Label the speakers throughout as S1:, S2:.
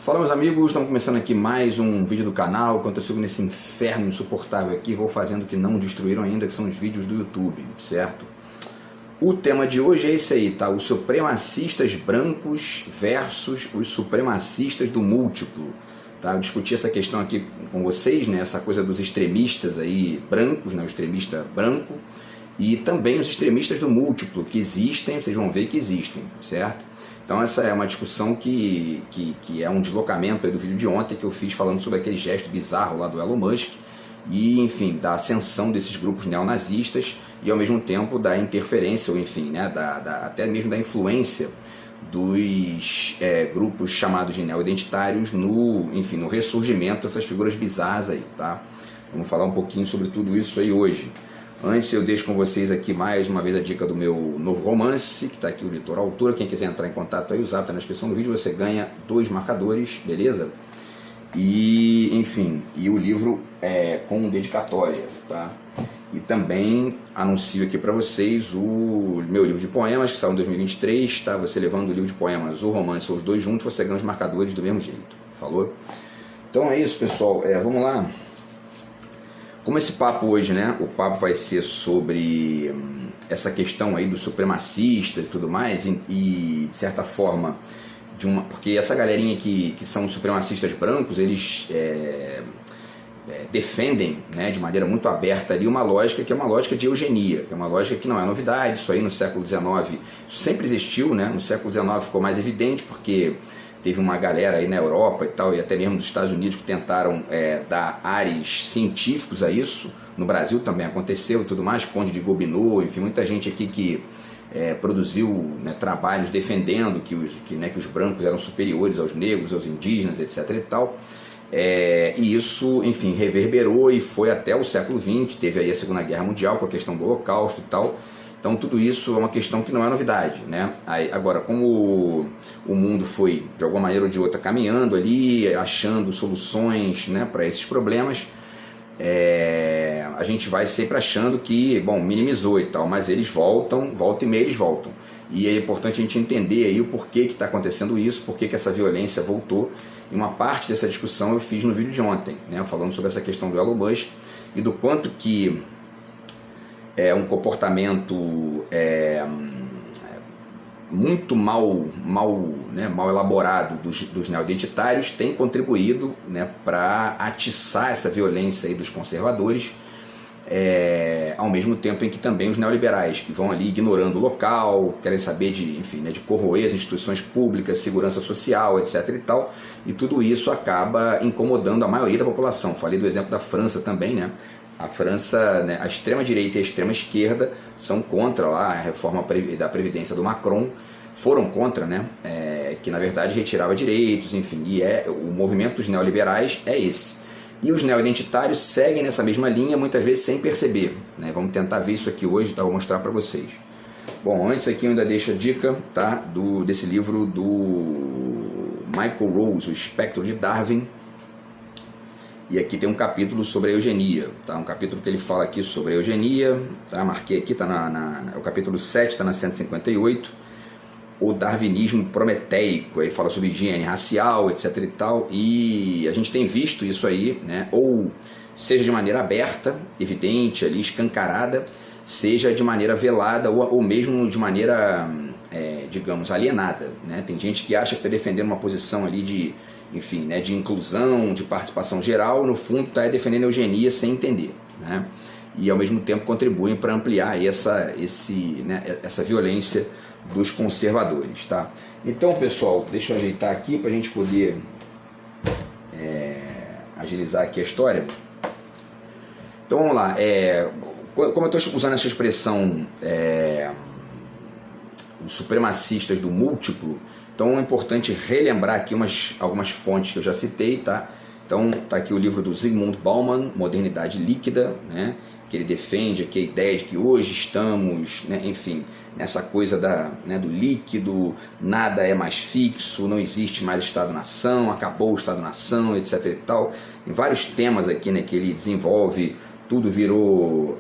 S1: Fala, meus amigos, estamos começando aqui mais um vídeo do canal. Enquanto eu sigo nesse inferno insuportável aqui, vou fazendo o que não destruíram ainda, que são os vídeos do YouTube, certo? O tema de hoje é esse aí, tá? Os supremacistas brancos versus os supremacistas do múltiplo, tá? Eu discuti essa questão aqui com vocês, né? Essa coisa dos extremistas aí brancos, né? O extremista branco e também os extremistas do múltiplo, que existem, vocês vão ver que existem, certo? Então essa é uma discussão que é um deslocamento aí do vídeo de ontem que eu fiz falando sobre aquele gesto bizarro lá do Elon Musk e, enfim, da ascensão desses grupos neonazistas e ao mesmo tempo da interferência, ou enfim, né, até mesmo da influência dos grupos chamados de neoidentitários no ressurgimento dessas figuras bizarras aí, tá? Vamos falar um pouquinho sobre tudo isso aí hoje. Antes eu deixo com vocês aqui mais uma vez a dica do meu novo romance, que está aqui o Litoral Altura. Quem quiser entrar em contato aí, o zap está na descrição do vídeo, você ganha 2 marcadores, beleza? E, enfim, e o livro é com dedicatória, tá? E também anuncio aqui para vocês o meu livro de poemas, que saiu em 2023, tá? Você levando o livro de poemas, o romance ou os dois juntos, você ganha os marcadores do mesmo jeito, falou? Então é isso, pessoal, vamos lá. Como esse papo hoje, né, o papo vai ser sobre essa questão aí dos supremacistas e tudo mais, e de certa forma, porque essa galerinha que são supremacistas brancos, eles defendem, né, de maneira muito aberta ali uma lógica que é uma lógica de eugenia, que é uma lógica que não é novidade. Isso aí no século XIX isso sempre existiu, né, no século XIX ficou mais evidente porque teve uma galera aí na Europa e tal, e até mesmo dos Estados Unidos, que tentaram dar ares científicos a isso. No Brasil também aconteceu e tudo mais, Conde de Gobineau, enfim, muita gente aqui que produziu, né, trabalhos defendendo que os brancos eram superiores aos negros, aos indígenas, etc. e tal. E isso, enfim, reverberou e foi até o século XX, teve aí a Segunda Guerra Mundial com a questão do Holocausto e tal. Então tudo isso é uma questão que não é novidade, né? Agora, como o mundo foi, de alguma maneira ou de outra, caminhando ali, achando soluções, né, para esses problemas, a gente vai sempre achando que, bom, minimizou e tal, mas eles volta e meia eles voltam. E é importante a gente entender aí o porquê que está acontecendo isso, porquê que essa violência voltou. E uma parte dessa discussão eu fiz no vídeo de ontem, né, falando sobre essa questão do Elon Musk e do quanto que um comportamento muito mal elaborado dos neoidentitários tem contribuído, né, para atiçar essa violência aí dos conservadores, ao mesmo tempo em que também os neoliberais, que vão ali ignorando o local, querem saber de corroer as instituições públicas, segurança social, etc. e tal, e tudo isso acaba incomodando a maioria da população. Falei do exemplo da França também, né? A França, né, a extrema-direita e a extrema-esquerda são contra lá a reforma da Previdência do Macron, foram contra, né, que na verdade retirava direitos, enfim, e o movimento dos neoliberais é esse. E os neoidentitários seguem nessa mesma linha, muitas vezes sem perceber, né? Vamos tentar ver isso aqui hoje, tá? Vou mostrar para vocês. Bom, antes aqui eu ainda deixo a dica, tá, desse livro do Michael Rose, O Espectro de Darwin. E aqui tem um capítulo sobre a eugenia, tá? Um capítulo que ele fala aqui sobre a eugenia, tá? Marquei aqui, tá o capítulo 7, está na 158, o darwinismo prometeico, aí fala sobre higiene racial, etc. e tal, e a gente tem visto isso aí, né? Ou seja de maneira aberta, evidente, ali, escancarada, seja de maneira velada ou mesmo de maneira, digamos, alienada, né? Tem gente que acha que está defendendo uma posição ali de inclusão, de participação geral, no fundo está defendendo a eugenia sem entender, né? E ao mesmo tempo contribuem para ampliar essa violência dos conservadores, tá? Então, pessoal, deixa eu ajeitar aqui para a gente poder agilizar aqui a história. Então vamos lá, como eu estou usando essa expressão os supremacistas do múltiplo, então é importante relembrar aqui algumas fontes que eu já citei, tá? Então tá aqui o livro do Zygmunt Bauman, Modernidade Líquida, né? Que ele defende aqui a ideia de que hoje estamos, né, enfim, nessa coisa do líquido, nada é mais fixo, não existe mais Estado-nação, acabou o Estado-nação, etc. e tal. Em vários temas aqui, né, que ele desenvolve, tudo virou,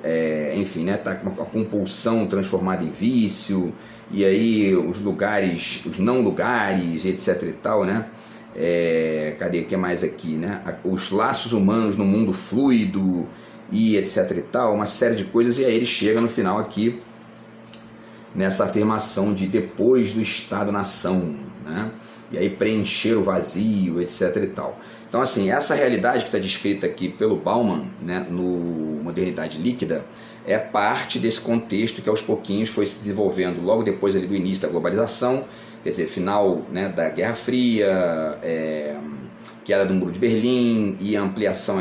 S1: tá com uma compulsão transformada em vício, e aí os lugares, os não lugares, etc. e tal, né? cadê, o que mais aqui, né? Os laços humanos no mundo fluido e etc e tal, uma série de coisas, e aí ele chega no final aqui nessa afirmação de depois do Estado-nação, né? E aí preencher o vazio, etc e tal. Então, assim, essa realidade que está descrita aqui pelo Bauman, né, no Modernidade Líquida, é parte desse contexto que aos pouquinhos foi se desenvolvendo logo depois ali do início da globalização, quer dizer, final, né, da Guerra Fria, queda do Muro de Berlim e a ampliação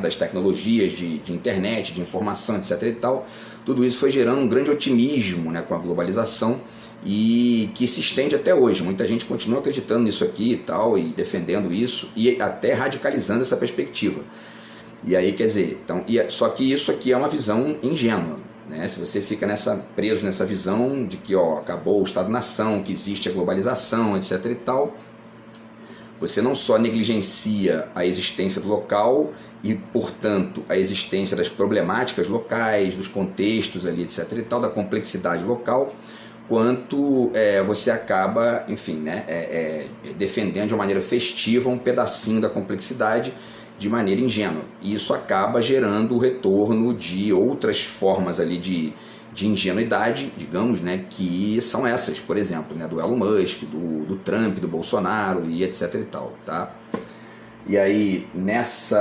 S1: das tecnologias de internet, de informação, etc e tal. Tudo isso foi gerando um grande otimismo, né, com a globalização, e que se estende até hoje. Muita gente continua acreditando nisso aqui e tal, e defendendo isso, e até radicalizando essa perspectiva. E aí, quer dizer, então, só que isso aqui é uma visão ingênua, né? Se você fica preso nessa visão de que acabou o Estado-nação, que existe a globalização, etc e tal, você não só negligencia a existência do local e, portanto, a existência das problemáticas locais, dos contextos ali, etc e tal, da complexidade local, quanto você acaba, enfim, né, defendendo de uma maneira festiva um pedacinho da complexidade de maneira ingênua. E isso acaba gerando o retorno de outras formas ali de ingenuidade, digamos, né, que são essas, por exemplo, né, do Elon Musk, do Trump, do Bolsonaro e etc e tal, tá? E aí, nesse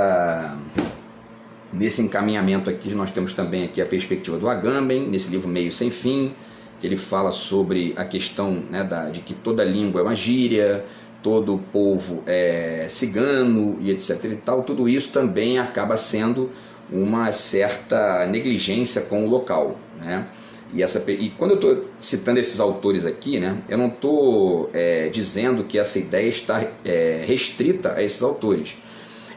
S1: encaminhamento aqui, nós temos também aqui a perspectiva do Agamben, nesse livro Meio Sem Fim, que ele fala sobre a questão, né, de que toda língua é uma gíria, todo povo é cigano e etc e tal. Tudo isso também acaba sendo uma certa negligência com o local, né? E quando eu estou citando esses autores aqui, né, eu não estou dizendo que essa ideia está restrita a esses autores.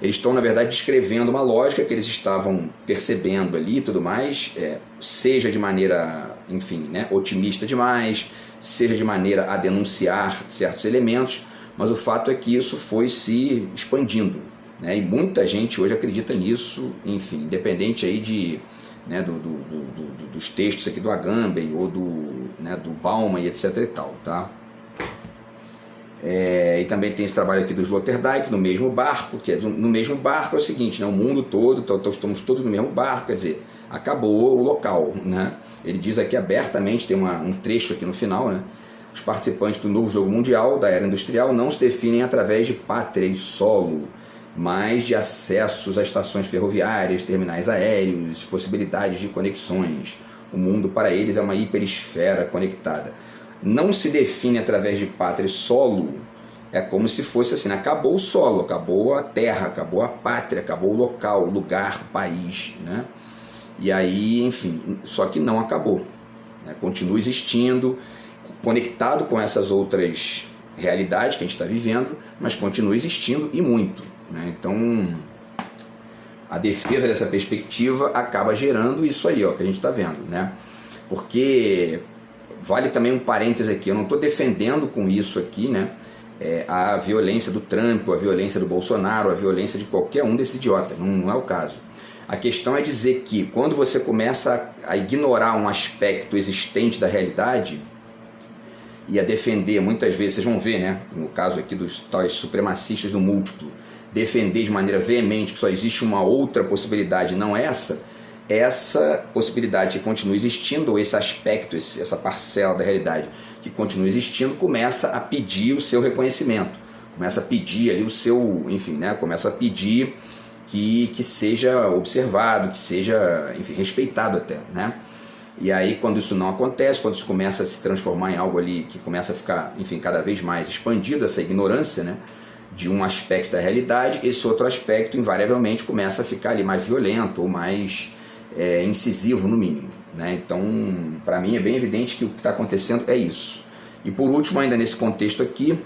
S1: Eles estão, na verdade, descrevendo uma lógica que eles estavam percebendo ali e tudo mais, seja de maneira, enfim, né, otimista demais, seja de maneira a denunciar certos elementos, mas o fato é que isso foi se expandindo, né, e muita gente hoje acredita nisso, enfim, independente aí né, dos textos aqui do Agamben ou do Bauman e etc e tal, tá? E também tem esse trabalho aqui do Sloterdijk, no mesmo barco, que no mesmo barco é o seguinte, né, o mundo todo, estamos todos no mesmo barco, quer dizer, acabou o local, né? Ele diz aqui abertamente, tem um trecho aqui no final, né? Os participantes do novo jogo mundial da era industrial não se definem através de pátria e solo, mas de acessos a estações ferroviárias, terminais aéreos, possibilidades de conexões. O mundo para eles é uma hiperesfera conectada. Não se define através de pátria e solo, é como se fosse assim, acabou o solo, acabou a terra, acabou a pátria, acabou o local, o lugar, o país, né? E aí, enfim, só que não acabou, né? Continua existindo, conectado com essas outras realidades que a gente está vivendo, mas continua existindo e muito, né? Então, a defesa dessa perspectiva acaba gerando isso aí, que a gente está vendo, né? Porque vale também um parêntese aqui, eu não estou defendendo com isso aqui, né, a violência do Trump, a violência do Bolsonaro, a violência de qualquer um desses idiotas, não é o caso. A questão é dizer que quando você começa a ignorar um aspecto existente da realidade e a defender, muitas vezes, vocês vão ver, né, no caso aqui dos tais supremacistas do múltiplo, defender de maneira veemente que só existe uma outra possibilidade, não essa possibilidade que continua existindo, ou esse aspecto, essa parcela da realidade que continua existindo, começa a pedir o seu reconhecimento, começa a pedir ali o seu, enfim, né, começa a pedir que seja observado, que seja, enfim, respeitado até, né? E aí, quando isso não acontece, quando isso começa a se transformar em algo ali que começa a ficar, enfim, cada vez mais expandido, essa ignorância, né, de um aspecto da realidade, esse outro aspecto invariavelmente começa a ficar ali mais violento ou mais incisivo no mínimo, né? Então, para mim é bem evidente que o que está acontecendo é isso. E por último, ainda nesse contexto aqui,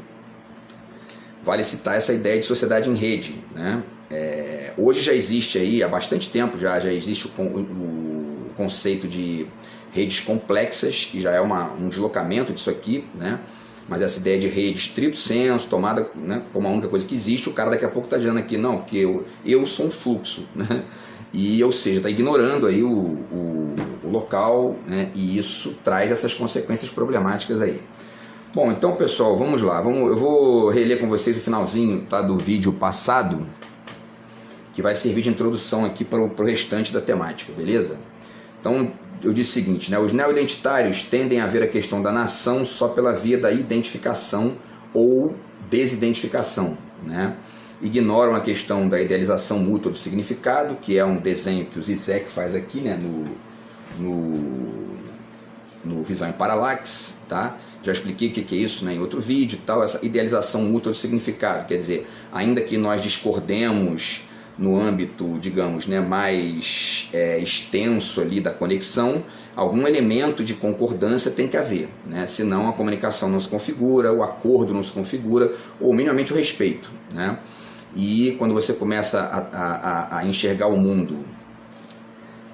S1: vale citar essa ideia de sociedade em rede, né? Hoje já existe aí, há bastante tempo já existe o conceito de redes complexas, que já é um deslocamento disso aqui, né? Mas essa ideia de rede estrito senso, tomada, né, como a única coisa que existe, o cara daqui a pouco está dizendo aqui, não, porque eu sou um fluxo, né? E, ou seja, está ignorando aí o local, né? E isso traz essas consequências problemáticas aí. Bom, então pessoal, vamos lá. Eu vou reler com vocês o finalzinho, tá, do vídeo passado, que vai servir de introdução aqui para o restante da temática, beleza? Então, eu disse o seguinte, né? Os neo-identitários tendem a ver a questão da nação só pela via da identificação ou desidentificação, né? Ignoram a questão da idealização mútua do significado, que é um desenho que o Zizek faz aqui, né? No Visão em Paralaxe, tá? Já expliquei o que é isso, né, em outro vídeo, tal, essa idealização mútua do significado, quer dizer, ainda que nós discordemos no âmbito, digamos, né, mais extenso ali da conexão, algum elemento de concordância tem que haver, né? Senão a comunicação não se configura, o acordo não se configura, ou minimamente o respeito, né? E quando você começa a enxergar o mundo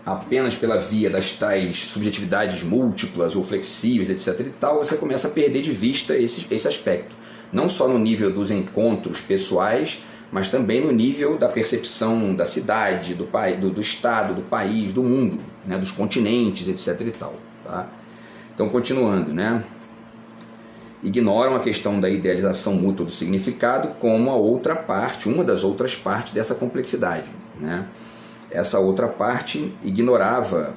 S1: apenas pela via das tais subjetividades múltiplas ou flexíveis, etc. e tal, você começa a perder de vista esse aspecto. Não só no nível dos encontros pessoais, mas também no nível da percepção da cidade, do estado, do país, do mundo, né, dos continentes, etc. e tal. Tá? Então, continuando, né? Ignoram a questão da idealização mútua do significado como a outra parte, uma das outras partes dessa complexidade, né? Essa outra parte ignorava,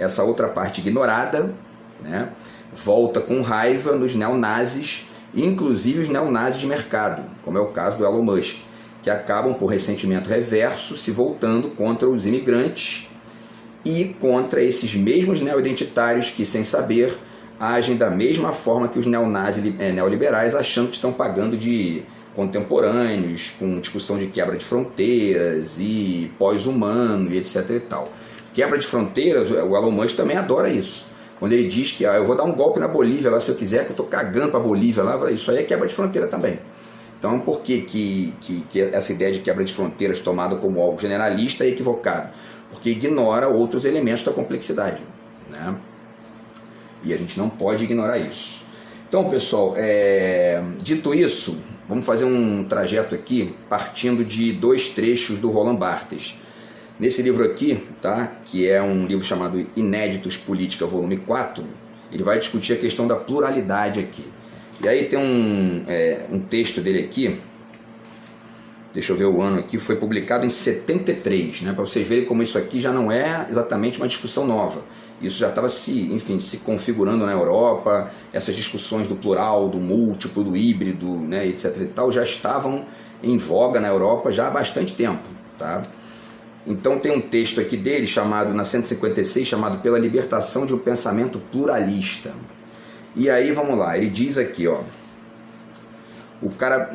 S1: essa outra parte ignorada, né, volta com raiva nos neonazis, inclusive os neonazis de mercado, como é o caso do Elon Musk, que acabam por ressentimento reverso se voltando contra os imigrantes e contra esses mesmos neoidentitários que, sem saber, agem da mesma forma que os neonazis neoliberais, achando que estão pagando de contemporâneos, com discussão de quebra de fronteiras e pós-humano e etc e tal. Quebra de fronteiras, o Elon Musk também adora isso. Quando ele diz que eu vou dar um golpe na Bolívia lá se eu quiser, que eu estou cagando para a Bolívia lá, isso aí é quebra de fronteira também. Então, por que essa ideia de quebra de fronteiras tomada como algo generalista é equivocado? Porque ignora outros elementos da complexidade, né? E a gente não pode ignorar isso. Então, pessoal, dito isso, vamos fazer um trajeto aqui partindo de dois trechos do Roland Barthes. Nesse livro aqui, tá, que é um livro chamado Inéditos Política, volume 4, ele vai discutir a questão da pluralidade aqui. E aí tem um texto dele aqui, deixa eu ver o ano aqui, foi publicado em 73, né, para vocês verem como isso aqui já não é exatamente uma discussão nova. Isso já estava se configurando na Europa, essas discussões do plural, do múltiplo, do híbrido, né, etc. e tal, já estavam em voga na Europa já há bastante tempo. Tá? Então tem um texto aqui dele, chamado, na 156, chamado Pela Libertação de um Pensamento Pluralista. E aí, vamos lá, ele diz aqui, ó, o cara,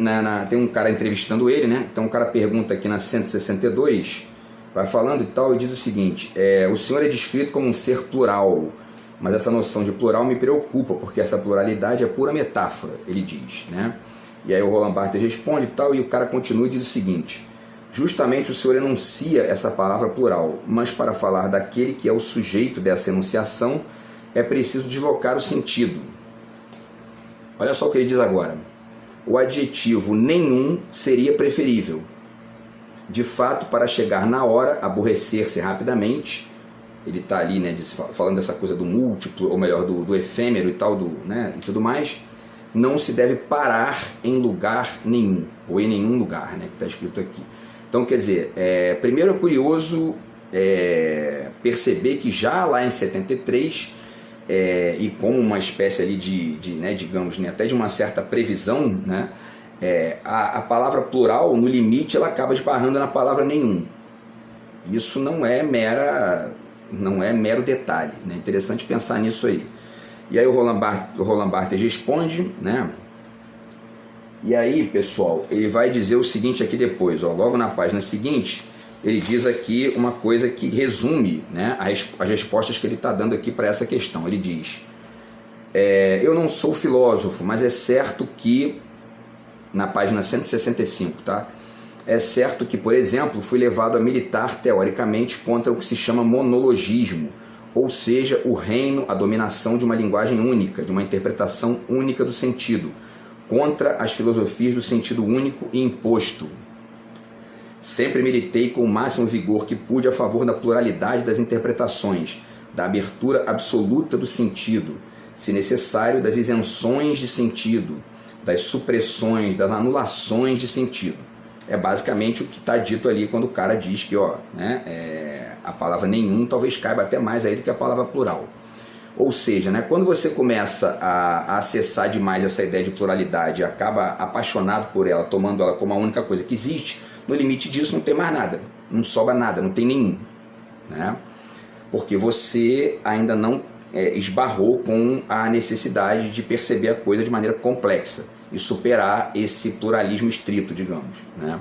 S1: tem um cara entrevistando ele, né? Então o cara pergunta aqui na 162... vai falando e tal, e diz o seguinte, o senhor é descrito como um ser plural, mas essa noção de plural me preocupa, porque essa pluralidade é pura metáfora, ele diz, né? E aí o Roland Barthes responde e tal, e o cara continua e diz o seguinte, justamente o senhor enuncia essa palavra plural, mas para falar daquele que é o sujeito dessa enunciação, é preciso deslocar o sentido. Olha só o que ele diz agora, o adjetivo nenhum seria preferível. De fato, para chegar na hora, aborrecer-se rapidamente, ele está ali, né, falando dessa coisa do múltiplo, ou melhor, do efêmero e tal, né, e tudo mais, não se deve parar em lugar nenhum, ou em nenhum lugar, né, que está escrito aqui. Então, quer dizer, primeiro é curioso perceber que já lá em 73, e como uma espécie ali né, digamos, né, até de uma certa previsão, né, a palavra plural, no limite, ela acaba esbarrando na palavra nenhum. Isso não é mero detalhe, né? É interessante pensar nisso aí. E aí o Roland Barthes responde, né? E aí, pessoal, ele vai dizer o seguinte aqui depois, ó, logo na página seguinte, ele diz aqui uma coisa que resume, né, as respostas que ele está dando aqui para essa questão. Ele diz, eu não sou filósofo, mas é certo que na página 165, tá? É certo que, por exemplo, fui levado a militar teoricamente contra o que se chama monologismo, ou seja, o reino, a dominação de uma linguagem única, de uma interpretação única do sentido, contra as filosofias do sentido único e imposto. Sempre militei com o máximo vigor que pude a favor da pluralidade das interpretações, da abertura absoluta do sentido, se necessário, das isenções de sentido, das supressões, das anulações de sentido. É basicamente o que está dito ali quando o cara diz que a palavra nenhum talvez caiba até mais aí do que a palavra plural. Ou seja, né, quando você começa a acessar demais essa ideia de pluralidade e acaba apaixonado por ela, tomando ela como a única coisa que existe, no limite disso não tem mais nada, não sobra nada, não tem nenhum. Né? Porque você ainda não esbarrou com a necessidade de perceber a coisa de maneira complexa e superar esse pluralismo estrito, digamos. Né?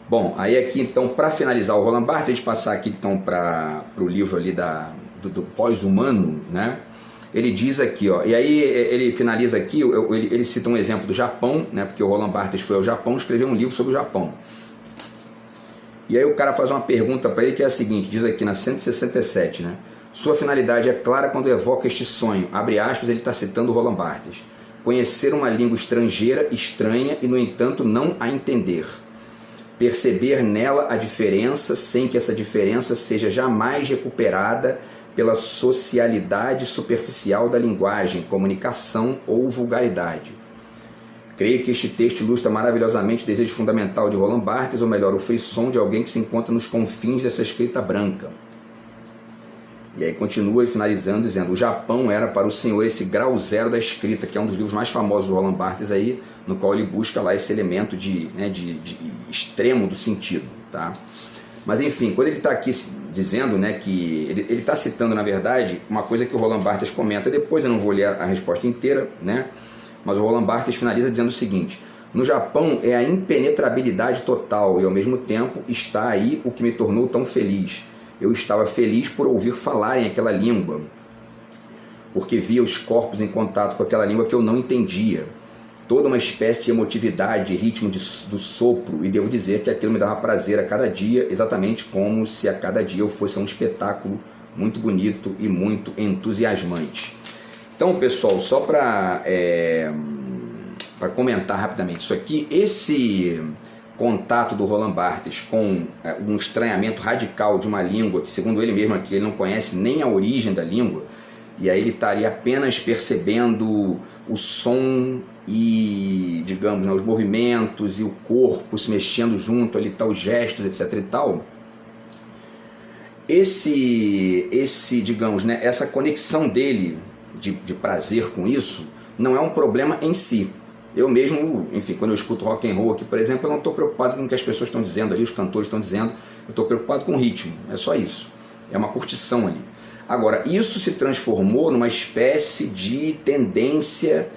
S1: Bom, aí aqui então, para finalizar o Roland Barthes, a gente passar aqui então para o livro ali do pós-humano, né? Ele diz aqui, ó, e aí ele finaliza aqui, ele cita um exemplo do Japão, né? Porque o Roland Barthes foi ao Japão, escreveu um livro sobre o Japão. E aí o cara faz uma pergunta para ele que é a seguinte, diz aqui na 167, né? Sua finalidade é clara quando evoca este sonho, abre aspas, ele está citando o Roland Barthes, conhecer uma língua estrangeira, estranha e no entanto não a entender. Perceber nela a diferença sem que essa diferença seja jamais recuperada pela socialidade superficial da linguagem, comunicação ou vulgaridade. Creio que este texto ilustra maravilhosamente o desejo fundamental de Roland Barthes, ou melhor, o frisson de alguém que se encontra nos confins dessa escrita branca. E aí continua finalizando dizendo, o Japão era para o senhor esse grau zero da escrita, que é um dos livros mais famosos do Roland Barthes aí, no qual ele busca lá esse elemento de extremo do sentido, tá? Mas enfim, quando ele está aqui dizendo, né, que ele está citando na verdade uma coisa que o Roland Barthes comenta, depois eu não vou ler a resposta inteira, né? Mas o Roland Barthes finaliza dizendo o seguinte, no Japão é a impenetrabilidade total e ao mesmo tempo está aí o que me tornou tão feliz. Eu estava feliz por ouvir falarem aquela língua, porque via os corpos em contato com aquela língua que eu não entendia. Toda uma espécie de emotividade, de ritmo do sopro, e devo dizer que aquilo me dava prazer a cada dia, exatamente como se a cada dia eu fosse um espetáculo muito bonito e muito entusiasmante. Então, pessoal, só para comentar rapidamente isso aqui, esse contato do Roland Barthes com um estranhamento radical de uma língua que, segundo ele mesmo aqui, ele não conhece nem a origem da língua, e aí ele está ali apenas percebendo o som e, digamos, né, os movimentos e o corpo se mexendo junto, ali tá, os gestos, etc e tal. Digamos, né, essa conexão dele de prazer com isso não é um problema em si. Eu mesmo, enfim, quando eu escuto rock and roll aqui, por exemplo, eu não estou preocupado com o que as pessoas estão dizendo ali, os cantores estão dizendo, eu estou preocupado com o ritmo, é só isso, é uma curtição ali. Agora, isso se transformou numa espécie de tendência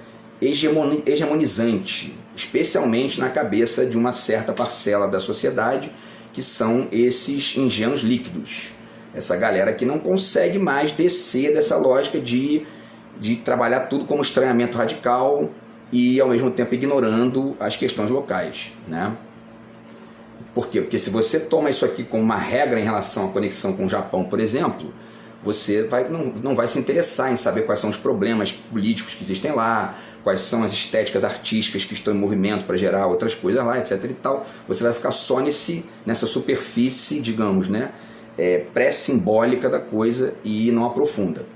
S1: hegemonizante, especialmente na cabeça de uma certa parcela da sociedade, que são esses ingênuos líquidos, essa galera que não consegue mais descer dessa lógica de trabalhar tudo como estranhamento radical, e ao mesmo tempo ignorando as questões locais, né? Por quê? Porque se você toma isso aqui como uma regra em relação à conexão com o Japão, por exemplo, você não vai se interessar em saber quais são os problemas políticos que existem lá, quais são as estéticas artísticas que estão em movimento para gerar outras coisas lá, etc e tal. Você vai ficar só nessa superfície, digamos, né, pré-simbólica da coisa e não aprofunda.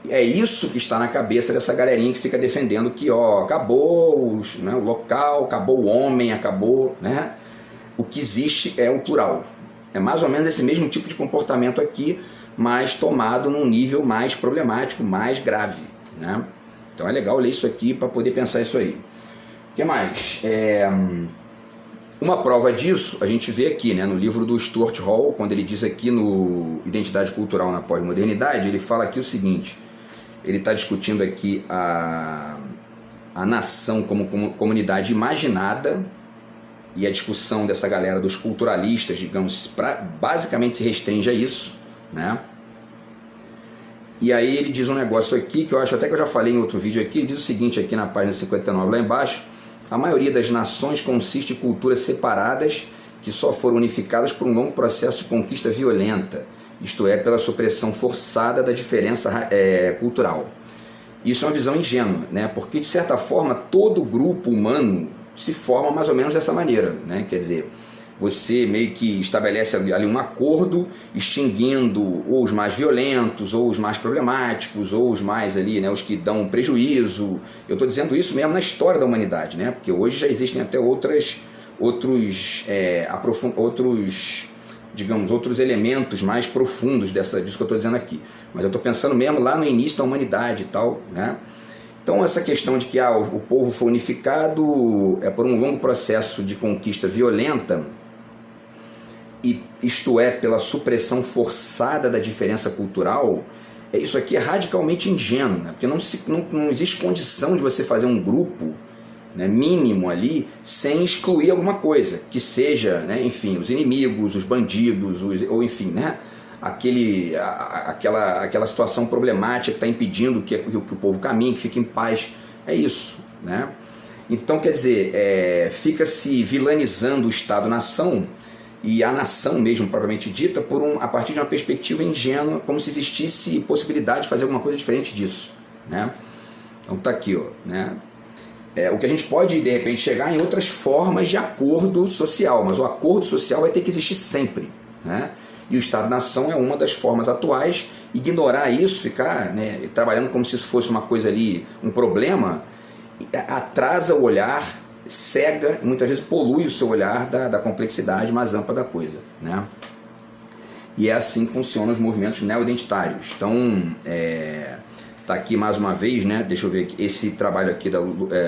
S1: É isso que está na cabeça dessa galerinha que fica defendendo que acabou o local, acabou o homem, acabou, né? O que existe é o plural. É mais ou menos esse mesmo tipo de comportamento aqui, mas tomado num nível mais problemático, mais grave, né? Então é legal ler isso aqui para poder pensar isso aí. O que mais? Uma prova disso a gente vê aqui, né, no livro do Stuart Hall, quando ele diz aqui no Identidade Cultural na Pós-Modernidade, ele fala aqui o seguinte, ele está discutindo aqui a nação como comunidade imaginada, e a discussão dessa galera dos culturalistas, digamos, basicamente se restringe a isso, né? E aí ele diz um negócio aqui, que eu acho até que eu já falei em outro vídeo aqui, ele diz o seguinte aqui na página 59, lá embaixo, a maioria das nações consiste em culturas separadas que só foram unificadas por um longo processo de conquista violenta, isto é, pela supressão forçada da diferença cultural. Isso é uma visão ingênua, né? Porque, de certa forma, todo grupo humano se forma mais ou menos dessa maneira, né? Quer dizer, você meio que estabelece ali um acordo, extinguindo ou os mais violentos, ou os mais problemáticos, ou os mais ali, né, os que dão prejuízo. Eu estou dizendo isso mesmo na história da humanidade, né, porque hoje já existem até outros elementos mais profundos disso que eu estou dizendo aqui. Mas eu estou pensando mesmo lá no início da humanidade e tal, né? Então essa questão de que o povo foi unificado por um longo processo de conquista violenta, e isto é, pela supressão forçada da diferença cultural, isso aqui é radicalmente ingênuo, né? Porque não existe condição de você fazer um grupo, né, mínimo ali, sem excluir alguma coisa, que seja, né, enfim, os inimigos, os bandidos, ou enfim, né, aquela situação problemática que está impedindo que o povo caminhe, que fique em paz. É isso, né? Então, quer dizer, fica-se vilanizando o Estado-nação e a nação mesmo, propriamente dita, a partir de uma perspectiva ingênua, como se existisse possibilidade de fazer alguma coisa diferente disso, né? Então tá aqui, ó, né? O que a gente pode, de repente, chegar em outras formas de acordo social, mas o acordo social vai ter que existir sempre, né? E o Estado-nação é uma das formas atuais. Ignorar isso, ficar, né, trabalhando como se isso fosse uma coisa ali, um problema, atrasa o olhar, cega, e muitas vezes polui o seu olhar da complexidade mais ampla da coisa, né? E é assim que funcionam os movimentos neo-identitários. Então, tá aqui mais uma vez, né? Deixa eu ver aqui, esse trabalho aqui da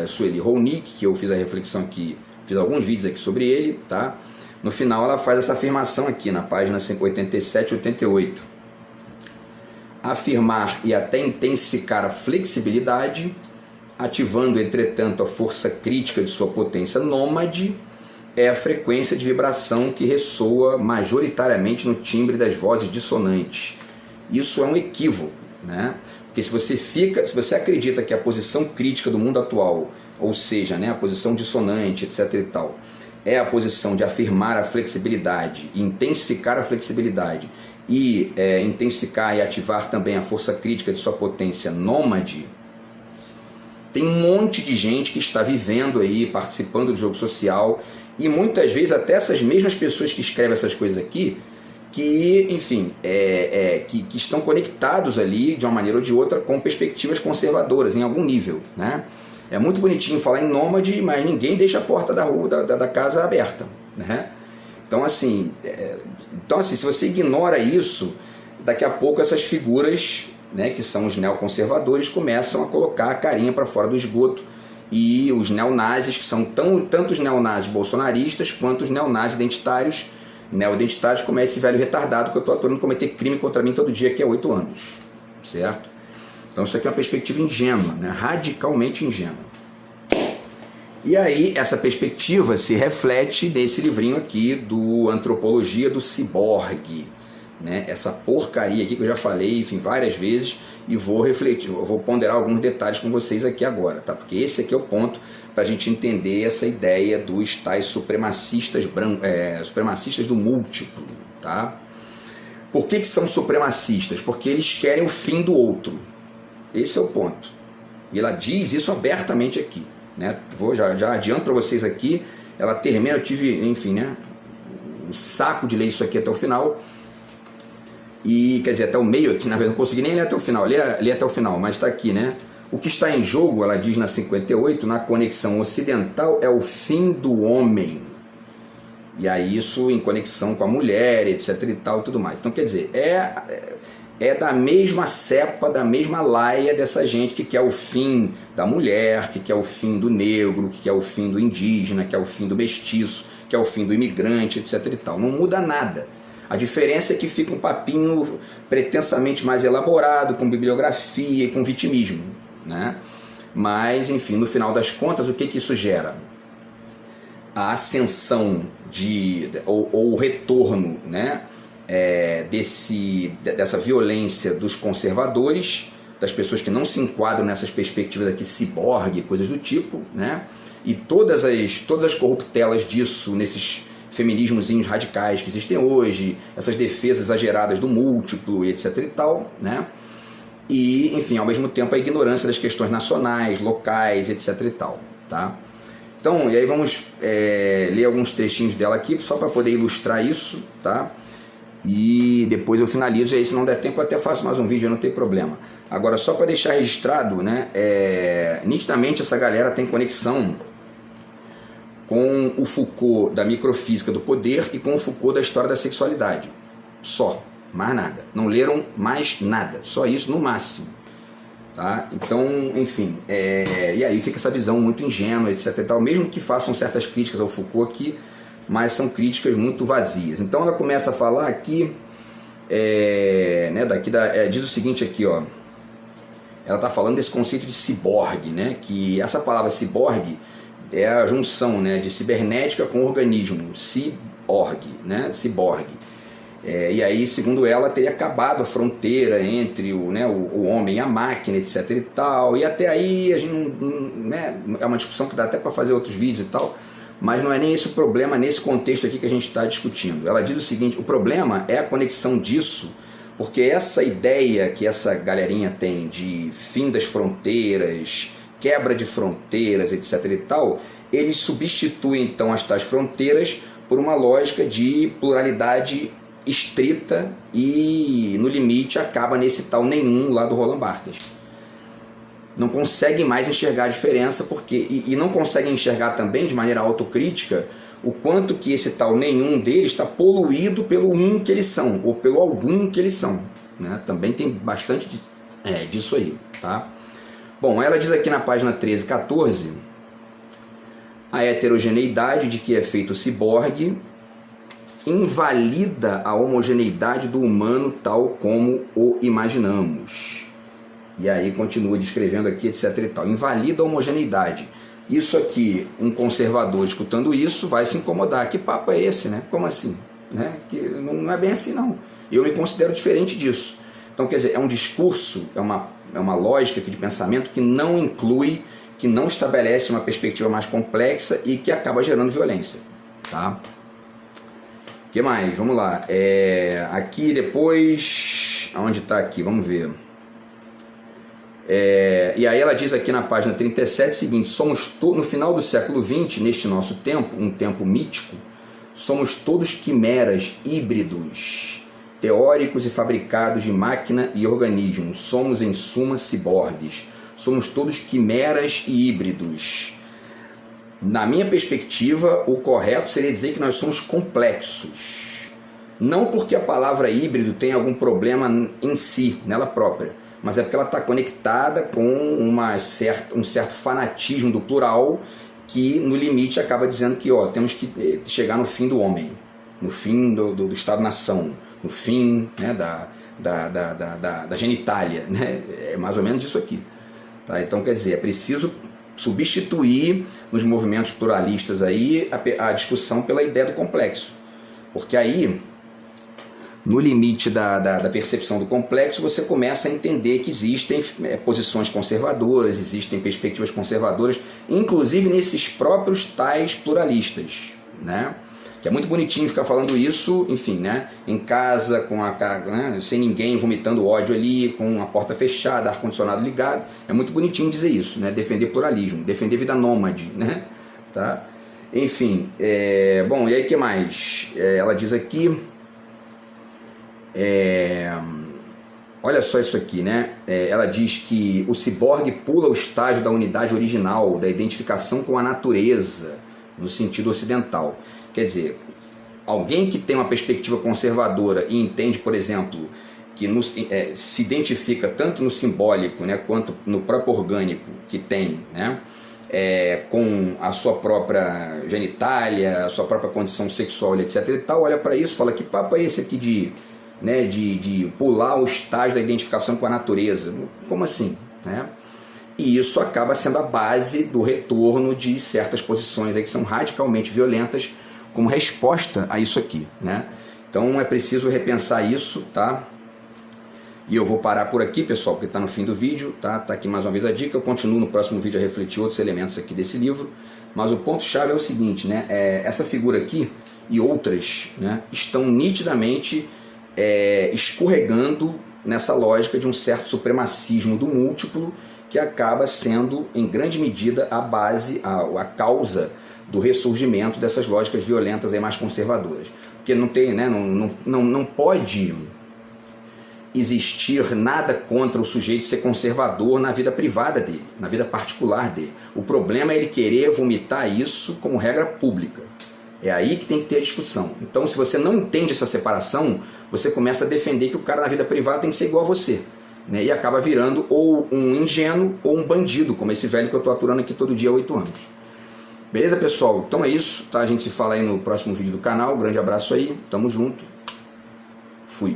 S1: Sueli Rolnick, que eu fiz a reflexão aqui, fiz alguns vídeos aqui sobre ele, tá? No final ela faz essa afirmação aqui na página 87 e 88. Afirmar e até intensificar a flexibilidade, ativando, entretanto, a força crítica de sua potência nômade, é a frequência de vibração que ressoa majoritariamente no timbre das vozes dissonantes. Isso é um equívoco, né? Porque se você acredita que a posição crítica do mundo atual, ou seja, né, a posição dissonante, etc. e tal, é a posição de afirmar a flexibilidade, intensificar a flexibilidade e intensificar e ativar também a força crítica de sua potência nômade, tem um monte de gente que está vivendo aí, participando do jogo social, e muitas vezes até essas mesmas pessoas que escrevem essas coisas aqui, que, enfim, que estão conectados ali, de uma maneira ou de outra, com perspectivas conservadoras, em algum nível, né? É muito bonitinho falar em nômade, mas ninguém deixa a porta da rua, da casa aberta, né? Então, assim, se você ignora isso, daqui a pouco essas figuras, né, que são os neoconservadores, começam a colocar a carinha para fora do esgoto, e os neonazis, que são tanto os neonazis bolsonaristas quanto os neonazis identitários, neo-identitários, como é esse velho retardado que eu estou atuando cometer crime contra mim todo dia, que é 8 anos, certo? Então isso aqui é uma perspectiva ingênua, né? Radicalmente ingênua. E aí essa perspectiva se reflete nesse livrinho aqui do Antropologia do Ciborgue, né? Essa porcaria aqui que eu já falei, enfim, várias vezes, e vou refletir, eu vou ponderar alguns detalhes com vocês aqui agora, tá? Porque esse aqui é o ponto para a gente entender essa ideia dos tais supremacistas supremacistas do múltiplo, tá? Por que são supremacistas? Porque eles querem o fim do outro. Esse é o ponto. E ela diz isso abertamente aqui, né? Já adianto para vocês aqui, ela termina, eu tive, enfim, né, um saco de ler isso aqui até o final, e quer dizer, até o meio aqui, na verdade não consegui nem ler até o final, ler até o final, mas está aqui, né? O que está em jogo, ela diz na 58, na conexão ocidental, é o fim do homem. E aí isso em conexão com a mulher, etc e tal, e tudo mais. Então, quer dizer, é da mesma cepa, da mesma laia dessa gente que quer o fim da mulher, que quer o fim do negro, que quer o fim do indígena, que quer o fim do mestiço, que quer o fim do imigrante, etc e tal. Não muda nada. A diferença é que fica um papinho pretensamente mais elaborado, com bibliografia e com vitimismo, né? Mas, enfim, no final das contas, o que isso gera? A ascensão ou o retorno, né, dessa violência dos conservadores, das pessoas que não se enquadram nessas perspectivas aqui, ciborgue, coisas do tipo, né? E todas as corruptelas disso, nesses feminismozinhos radicais que existem hoje, essas defesas exageradas do múltiplo, etc e tal, né? E, enfim, ao mesmo tempo a ignorância das questões nacionais, locais, etc e tal, tá? Então, e aí vamos ler alguns trechinhos dela aqui, só para poder ilustrar isso, tá? E depois eu finalizo, e aí se não der tempo eu até faço mais um vídeo, não tem problema. Agora, só para deixar registrado, né, nitidamente essa galera tem conexão com o Foucault da microfísica do poder e com o Foucault da história da sexualidade. Só, mais nada. Não leram mais nada, só isso no máximo. Tá? Então, enfim, e aí fica essa visão muito ingênua, etc. E tal, mesmo que façam certas críticas ao Foucault aqui, mas são críticas muito vazias. Então ela começa a falar aqui, diz o seguinte aqui, ó, ela está falando desse conceito de ciborgue, né, que essa palavra ciborgue é a junção, né, de cibernética com organismo, ciborgue, né, ciborgue. E aí, segundo ela, teria acabado a fronteira entre o homem e a máquina, etc. e tal. E até aí, a gente né, é uma discussão que dá até para fazer outros vídeos e tal, mas não é nem esse o problema nesse contexto aqui que a gente está discutindo. Ela diz o seguinte: o problema é a conexão disso, porque essa ideia que essa galerinha tem de fim das fronteiras, quebra de fronteiras, etc. e tal, eles substituem então as tais fronteiras por uma lógica de pluralidade estrita e no limite acaba nesse tal nenhum lá do Roland Barthes. Não conseguem mais enxergar a diferença e não conseguem enxergar também de maneira autocrítica o quanto que esse tal nenhum deles está poluído pelo um que eles são ou pelo algum que eles são, né? Também tem bastante disso aí, tá? Bom, ela diz aqui na página 13 e 14: a heterogeneidade de que é feito o ciborgue invalida a homogeneidade do humano tal como o imaginamos. E aí continua descrevendo aqui, etc e tal. Invalida a homogeneidade. Isso aqui, um conservador escutando isso vai se incomodar. Que papo é esse, né? Como assim? Né? Que não é bem assim, não. Eu me considero diferente disso. Então, quer dizer, é um discurso, é uma lógica aqui de pensamento que não inclui, que não estabelece uma perspectiva mais complexa e que acaba gerando violência, tá? O que mais? Vamos lá. Aqui depois... Onde está aqui? Vamos ver. E aí ela diz aqui na página 37 o seguinte: no final do século XX, neste nosso tempo, um tempo mítico, somos todos quimeras híbridos, teóricos e fabricados de máquina e organismo. Somos, em suma, ciborgues. Somos todos quimeras e híbridos. Na minha perspectiva, o correto seria dizer que nós somos complexos. Não porque a palavra híbrido tem algum problema em si, nela própria, mas é porque ela está conectada com um certo fanatismo do plural que, no limite, acaba dizendo que temos que chegar no fim do homem, no fim do Estado-nação, no fim, né, da genitália. Né? É mais ou menos isso aqui. Tá? Então, quer dizer, é preciso substituir nos movimentos pluralistas aí a discussão pela ideia do complexo. Porque aí, no limite da percepção do complexo, você começa a entender que existem posições conservadoras, existem perspectivas conservadoras, inclusive nesses próprios tais pluralistas, né? Que é muito bonitinho ficar falando isso, enfim, né? Em casa, né? Sem ninguém vomitando ódio ali, com a porta fechada, ar-condicionado ligado. É muito bonitinho dizer isso, né? Defender pluralismo, defender vida nômade, né? Tá? Enfim, bom, e aí o que mais? Ela diz aqui... olha só isso aqui, né? Ela diz que o ciborgue pula o estágio da unidade original, da identificação com a natureza, no sentido ocidental. Quer dizer, alguém que tem uma perspectiva conservadora e entende, por exemplo, que se identifica tanto no simbólico, né, quanto no próprio orgânico que tem, né, com a sua própria genitália, a sua própria condição sexual, etc. e tal, olha para isso e fala: que papo é esse aqui de pular o estágio da identificação com a natureza? Como assim? Né? E isso acaba sendo a base do retorno de certas posições aí que são radicalmente violentas como resposta a isso aqui, né? Então é preciso repensar isso, tá? E eu vou parar por aqui, pessoal, porque está no fim do vídeo, tá? Tá aqui mais uma vez a dica. Eu continuo no próximo vídeo a refletir outros elementos aqui desse livro, mas o ponto-chave é o seguinte, né? Essa figura aqui e outras, né, estão nitidamente escorregando nessa lógica de um certo supremacismo do múltiplo que acaba sendo, em grande medida, a base, a causa do ressurgimento dessas lógicas violentas aí mais conservadoras. Porque não tem, né, não pode existir nada contra o sujeito ser conservador na vida privada dele, na vida particular dele. O problema é ele querer vomitar isso como regra pública. É aí que tem que ter a discussão. Então, se você não entende essa separação, você começa a defender que o cara na vida privada tem que ser igual a você, né? E acaba virando ou um ingênuo ou um bandido, como esse velho que eu estou aturando aqui todo dia há 8 anos. Beleza, pessoal? Então é isso, tá? A gente se fala aí no próximo vídeo do canal. Um grande abraço aí, tamo junto. Fui.